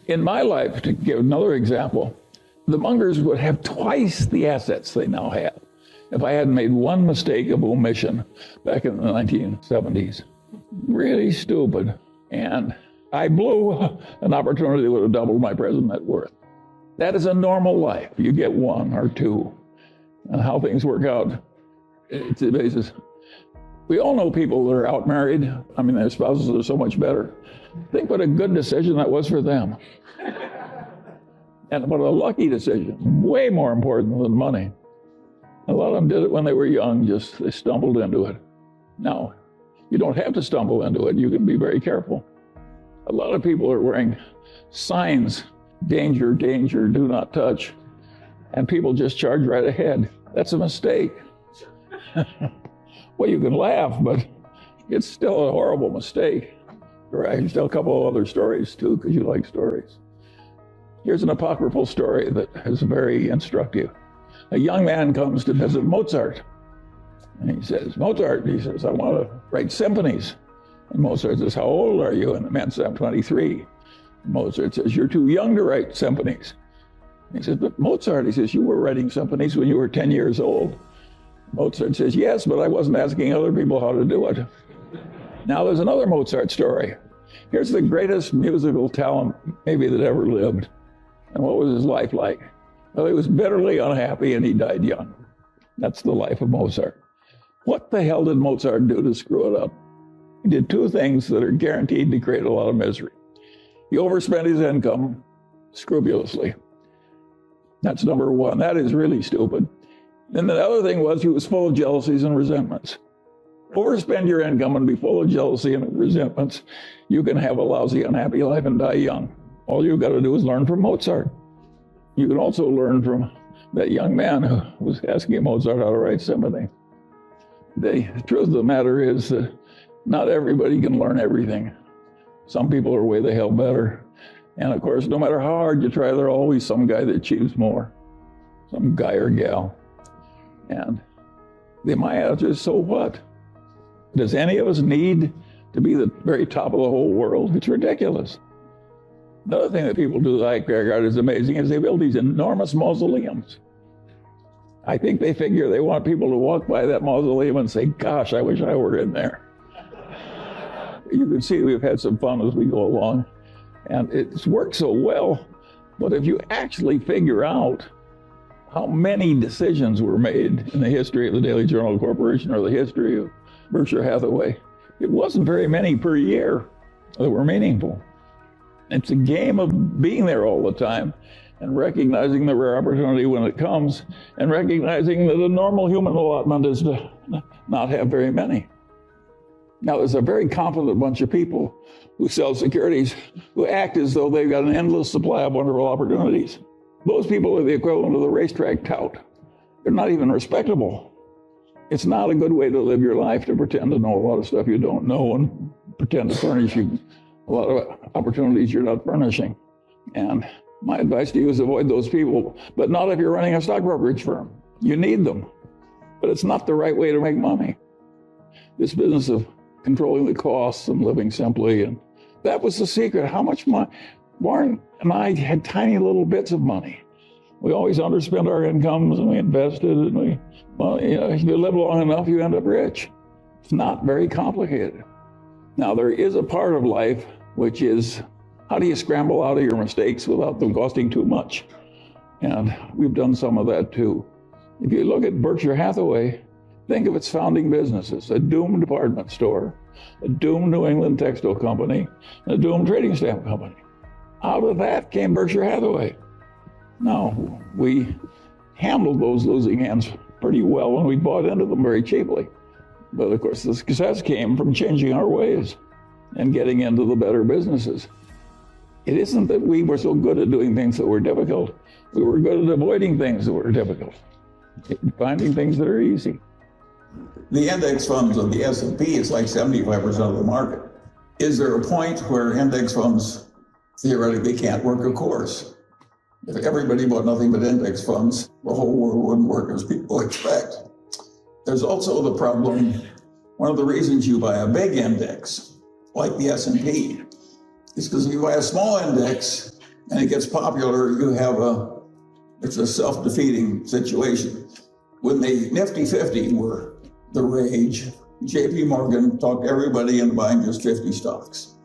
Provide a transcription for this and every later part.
In my life, to give another example, the Mungers would have twice the assets they now have if I hadn't made one mistake of omission back in the 1970s. Really stupid. And I blew an opportunity that would have doubled my present net worth. That is a normal life. You get one or two. And how things work out, it's the basis. We all know people that are out married. I mean, their spouses are so much better. Think what a good decision that was for them. And what a lucky decision. Way more important than money. A lot of them did it when they were young, they stumbled into it. Now, you don't have to stumble into it. You can be very careful. A lot of people are wearing signs, danger, danger, do not touch. And people just charge right ahead. That's a mistake. Well, you can laugh, but it's still a horrible mistake. I can tell a couple of other stories too, because you like stories. Here's an apocryphal story that is very instructive. A young man comes to visit Mozart. And he says, Mozart, he says, I want to write symphonies. And Mozart says, how old are you? And the man says, I'm 23. And Mozart says, you're too young to write symphonies. He says, but Mozart, he says, you were writing symphonies when you were 10 years old. Mozart says, yes, but I wasn't asking other people how to do it. Now there's another Mozart story. Here's the greatest musical talent maybe that ever lived. And what was his life like? Well, he was bitterly unhappy and he died young. That's the life of Mozart. What the hell did Mozart do to screw it up? He did two things that are guaranteed to create a lot of misery. He overspent his income scrupulously. That's number one. That is really stupid. Then the other thing was he was full of jealousies and resentments. Overspend your income and be full of jealousy and resentments. You can have a lousy, unhappy life and die young. All you've got to do is learn from Mozart. You can also learn from that young man who was asking Mozart how to write symphony. The truth of the matter is that not everybody can learn everything. Some people are way the hell better. And of course, no matter how hard you try, there's always some guy that achieves more. Some guy or gal. And my answer is, so what? Does any of us need to be the very top of the whole world? It's ridiculous. Another thing that people do that I regard as amazing is they build these enormous mausoleums. I think they figure they want people to walk by that mausoleum and say, gosh, I wish I were in there. You can see we've had some fun as we go along. And it's worked so well. But if you actually figure out how many decisions were made in the history of the Daily Journal Corporation or the history of Berkshire Hathaway, it wasn't very many per year that were meaningful. It's a game of being there all the time and recognizing the rare opportunity when it comes and recognizing that a normal human allotment is to not have very many. Now, there's a very confident bunch of people who sell securities who act as though they've got an endless supply of wonderful opportunities. Those people are the equivalent of the racetrack tout. They're not even respectable. It's not a good way to live your life to pretend to know a lot of stuff you don't know and pretend to furnish you a lot of opportunities you're not furnishing. And my advice to you is avoid those people, but not if you're running a stock brokerage firm. You need them, but it's not the right way to make money. This business of controlling the costs and living simply, and that was the secret. How much money? Warren and I had tiny little bits of money. We always underspent our incomes and we invested and if you live long enough, you end up rich. It's not very complicated. Now, there is a part of life which is, how do you scramble out of your mistakes without them costing too much? And we've done some of that too. If you look at Berkshire Hathaway, think of its founding businesses: a doomed department store, a doomed New England textile company, and a doomed trading stamp company. Out of that came Berkshire Hathaway. Now, we handled those losing hands pretty well when we bought into them very cheaply. But of course, the success came from changing our ways and getting into the better businesses. It isn't that we were so good at doing things that were difficult. We were good at avoiding things that were difficult, finding things that are easy. The index funds of the S&P is like 75% of the market. Is there a point where index funds theoretically can't work? Of course. If everybody bought nothing but index funds, the whole world wouldn't work as people expect. There's also the problem, one of the reasons you buy a big index, like the S&P, is because if you buy a small index, and it gets popular, it's a self-defeating situation. When the Nifty 50 were the rage, JP Morgan talked everybody into buying just 50 stocks.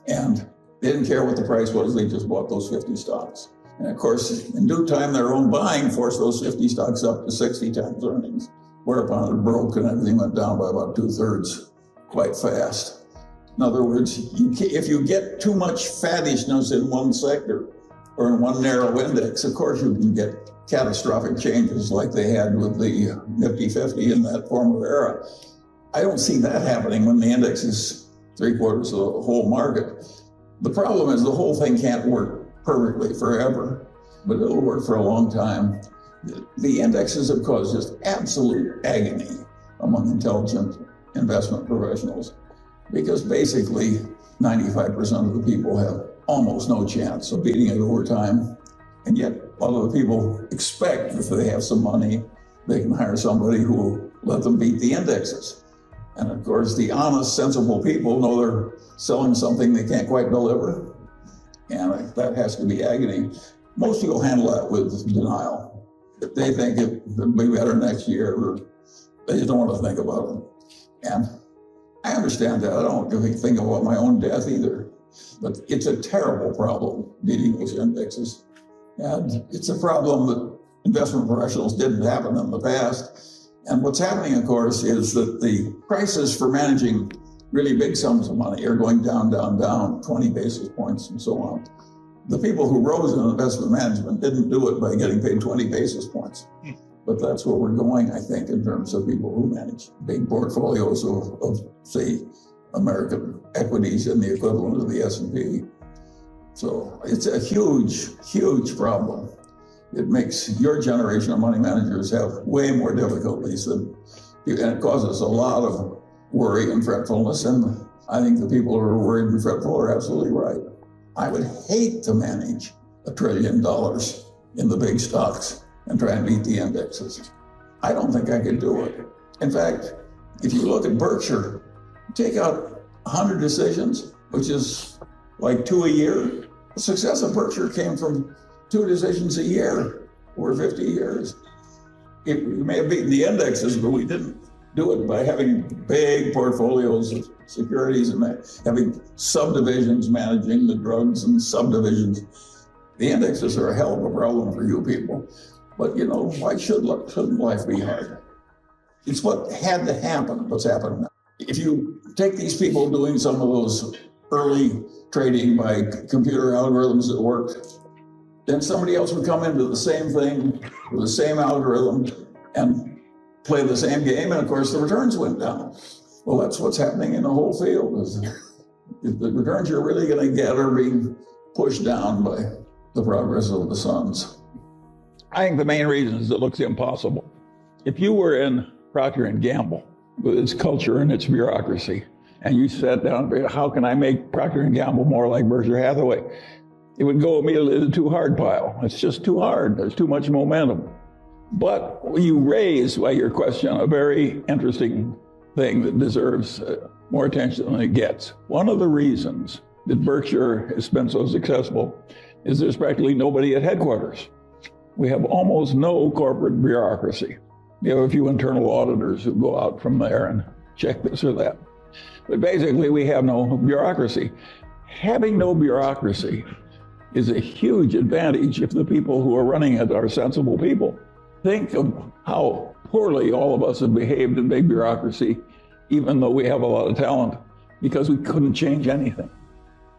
And they didn't care what the price was, they just bought those 50 stocks. And of course, in due time, their own buying forced those 50 stocks up to 60 times earnings, whereupon it broke and everything went down by about 2/3 quite fast. In other words, if you get too much fattishness in one sector or in one narrow index, of course you can get catastrophic changes like they had with the Nifty 50 in that former era. I don't see that happening when the index is 3/4 of the whole market. The problem is the whole thing can't work perfectly forever, but it'll work for a long time. The indexes have caused just absolute agony among intelligent investment professionals because basically 95% of the people have almost no chance of beating it over time. And yet a lot of the people expect if they have some money, they can hire somebody who will let them beat the indexes. And of course, the honest, sensible people know they're selling something they can't quite deliver. And that has to be agony. Most people handle that with denial. If they think it'll be better next year, or they just don't want to think about it. And I understand that. I don't really think about my own death either. But it's a terrible problem, beating those indexes. And it's a problem that investment professionals didn't have in the past. And what's happening, of course, is that the prices for managing really big sums of money are going down, down, down, 20 basis points and so on. The people who rose in investment management didn't do it by getting paid 20 basis points. But that's where we're going, I think, in terms of people who manage big portfolios of say, American equities in the equivalent of the S&P. So it's a huge, huge problem. It makes your generation of money managers have way more difficulties and it causes a lot of worry and fretfulness. And I think the people who are worried and fretful are absolutely right. I would hate to manage $1 trillion in the big stocks and try and beat the indexes. I don't think I could do it. In fact, if you look at Berkshire, take out 100 decisions, which is like 2 a year. The success of Berkshire came from 2 decisions a year over 50 years. We may have beaten the indexes, but we didn't do it by having big portfolios of securities and having subdivisions managing the drugs and subdivisions. The indexes are a hell of a problem for you people. But you know, why shouldn't life be hard? It's what had to happen, what's happening now. If you take these people doing some of those early trading by computer algorithms that worked, then somebody else would come into the same thing with the same algorithm and play the same game, and of course the returns went down. Well, that's what's happening in the whole field. Is the returns you're really going to get are being pushed down by the progress of the suns. I think the main reason is it looks impossible. If you were in Procter & Gamble with its culture and its bureaucracy, and you sat down, how can I make Procter & Gamble more like Berkshire Hathaway? It would go immediately to the too hard pile. It's just too hard. There's too much momentum. But you raise, by your question, a very interesting thing that deserves more attention than it gets. One of the reasons that Berkshire has been so successful is there's practically nobody at headquarters. We have almost no corporate bureaucracy. You have a few internal auditors who go out from there and check this or that. But basically, we have no bureaucracy. Having no bureaucracy is a huge advantage if the people who are running it are sensible people. Think of how poorly all of us have behaved in big bureaucracy, even though we have a lot of talent, because we couldn't change anything.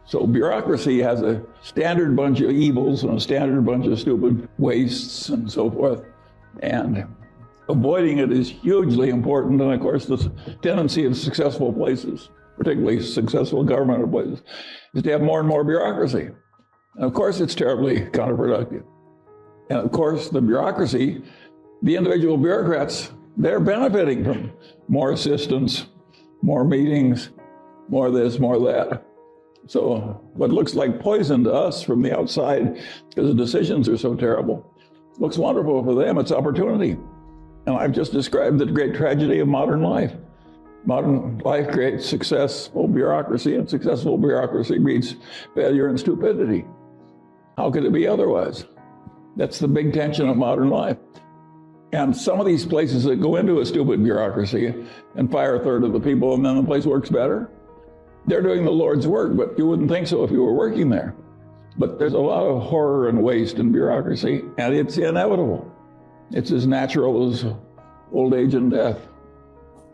So bureaucracy has a standard bunch of evils and a standard bunch of stupid wastes and so forth. And avoiding it is hugely important. And of course, the tendency of successful places, particularly successful governmental places, is to have more and more bureaucracy. And of course, it's terribly counterproductive. And of course, the bureaucracy, the individual bureaucrats, they're benefiting from more assistance, more meetings, more this, more that. So what looks like poison to us from the outside, because the decisions are so terrible, looks wonderful for them. It's opportunity. And I've just described the great tragedy of modern life. Modern life creates successful bureaucracy, and successful bureaucracy breeds failure and stupidity. How could it be otherwise? That's the big tension of modern life. And some of these places that go into a stupid bureaucracy and fire a third of the people and then the place works better, they're doing the Lord's work, but you wouldn't think so if you were working there. But there's a lot of horror and waste in bureaucracy, and it's inevitable. It's as natural as old age and death.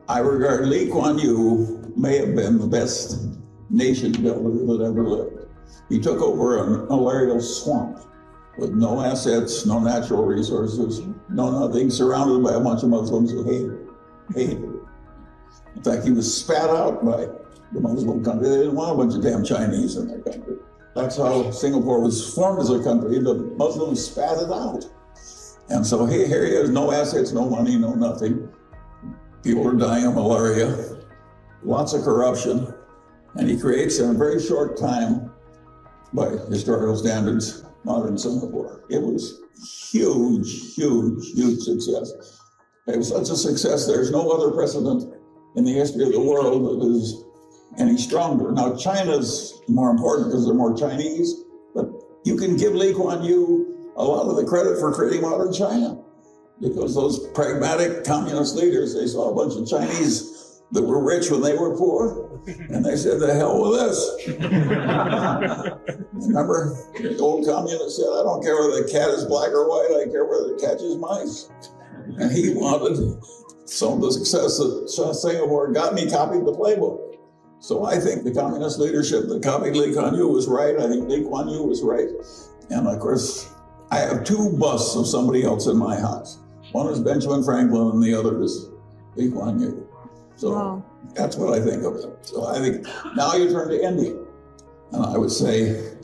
I regard Lee Kuan Yew may have been the best nation builder that ever lived. He took over an malarial swamp with no assets, no natural resources, no nothing, surrounded by a bunch of Muslims who hated it. In fact, he was spat out by the Muslim country. They didn't want a bunch of damn Chinese in their country. That's how Singapore was formed as a country. The Muslims spat it out. And so here he is, no assets, no money, no nothing. People are dying of malaria, lots of corruption. And he creates in a very short time, by historical standards, modern Singapore. It was huge, huge, huge success. It was such a success, there's no other precedent in the history of the world that is any stronger. Now, China's more important because they're more Chinese, but you can give Lee Kuan Yew a lot of the credit for creating modern China, because those pragmatic communist leaders, they saw a bunch of Chinese that were rich when they were poor, and they said, the hell with this. Remember, the old communist said, I don't care whether the cat is black or white, I care whether it catches mice. And he wanted some of the success that Singapore got, and he copied the playbook. So I think the communist leadership that copied Lee Kuan Yew was right. I think Lee Kuan Yew was right. And of course, I have two busts of somebody else in my house. One is Benjamin Franklin and the other is Lee Kuan Yew. So that's what I think of it. So I think now you turn to India. And I would say,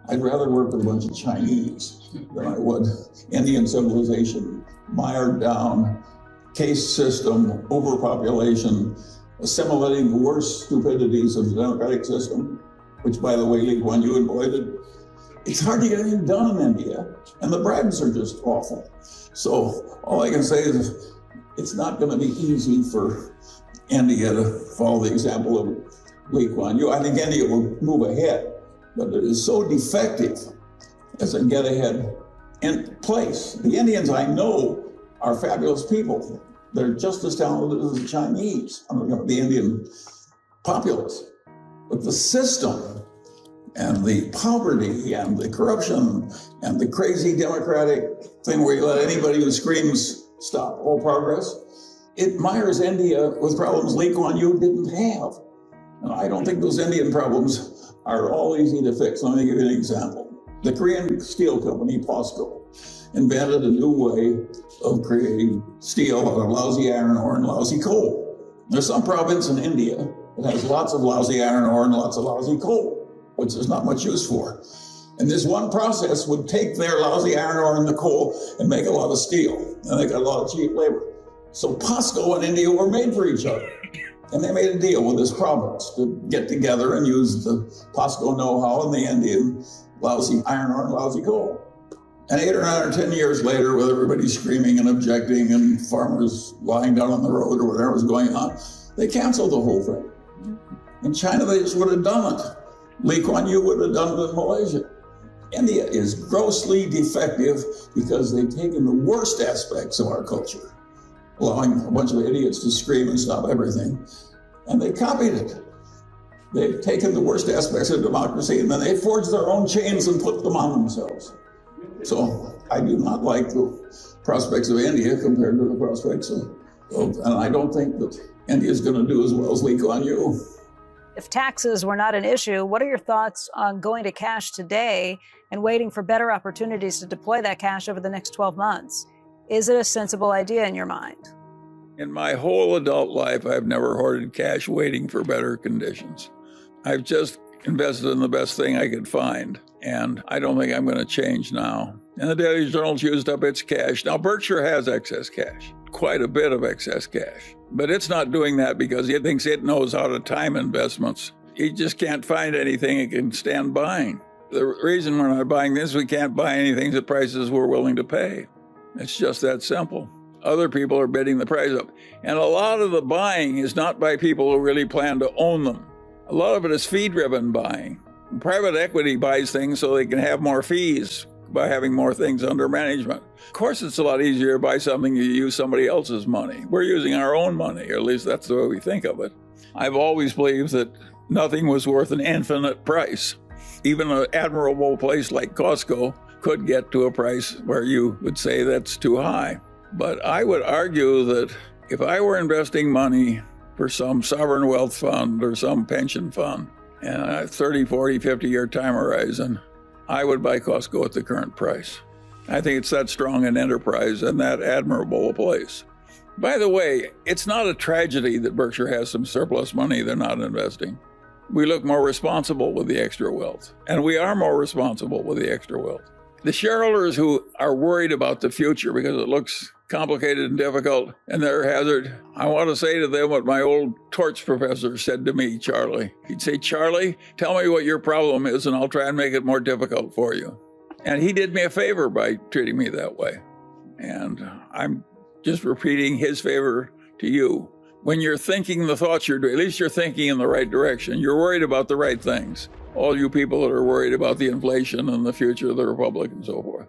I'd rather work with a bunch of Chinese than I would Indian civilization, mired down, caste system, overpopulation, assimilating the worst stupidities of the democratic system, which, by the way, Lee Kuan Yew avoided. It's hard to get anything done in India, and the bribes are just awful. So all I can say is it's not going to be easy for India to follow the example of Lee Kuan Yew. I think India will move ahead, but it is so defective as a get-ahead in place. The Indians I know are fabulous people. They're just as talented as the Chinese, the Indian populace. But the system and the poverty and the corruption and the crazy democratic thing where you let anybody who screams stop all progress, it mires India with problems Lee Kuan Yew didn't have. And I don't think those Indian problems are all easy to fix. Let me give you an example. The Korean steel company, POSCO, invented a new way of creating steel out of lousy iron ore and lousy coal. There's some province in India that has lots of lousy iron ore and lots of lousy coal, which there's not much use for. And this one process would take their lousy iron ore and the coal and make a lot of steel. And they got a lot of cheap labor. So POSCO and India were made for each other. And they made a deal with this province to get together and use the POSCO know-how and the Indian lousy iron ore and lousy coal. And 8 or 9 or 10 years later, with everybody screaming and objecting and farmers lying down on the road or whatever was going on, they canceled the whole thing. In China, they just would have done it. Lee Kuan Yew would have done it in Malaysia. India is grossly defective because they've taken the worst aspects of our culture, allowing a bunch of idiots to scream and stop everything, and they copied it. They've taken the worst aspects of democracy and then they forged their own chains and put them on themselves. So I do not like the prospects of India compared to the prospects of and I don't think that India is going to do as well as Lee Kuan Yew. If taxes were not an issue, what are your thoughts on going to cash today and waiting for better opportunities to deploy that cash over the next 12 months? Is it a sensible idea in your mind? In my whole adult life, I've never hoarded cash waiting for better conditions. I've just invested in the best thing I could find, and I don't think I'm going to change now. And the Daily Journal's used up its cash. Now, Berkshire has excess cash, quite a bit of excess cash, but it's not doing that because it thinks it knows how to time investments. It just can't find anything it can stand buying. The reason we're not buying this, we can't buy anything at prices we're willing to pay. It's just that simple. Other people are bidding the price up. And a lot of the buying is not by people who really plan to own them. A lot of it is fee-driven buying. Private equity buys things so they can have more fees by having more things under management. Of course, it's a lot easier to buy something you use somebody else's money. We're using our own money, or at least that's the way we think of it. I've always believed that nothing was worth an infinite price. Even an admirable place like Costco could get to a price where you would say that's too high. But I would argue that if I were investing money for some sovereign wealth fund or some pension fund, and a 30, 40, 50-year time horizon, I would buy Costco at the current price. I think it's that strong an enterprise and that admirable a place. By the way, it's not a tragedy that Berkshire has some surplus money they're not investing. We look more responsible with the extra wealth, and we are more responsible with the extra wealth. The shareholders who are worried about the future because it looks complicated and difficult and they're hazard, I want to say to them what my old torts professor said to me, Charlie. He'd say, Charlie, tell me what your problem is and I'll try and make it more difficult for you. And he did me a favor by treating me that way. And I'm just repeating his favor to you. When you're thinking the thoughts you're doing, at least you're thinking in the right direction. You're worried about the right things. All you people that are worried about the inflation and the future of the republic and so forth.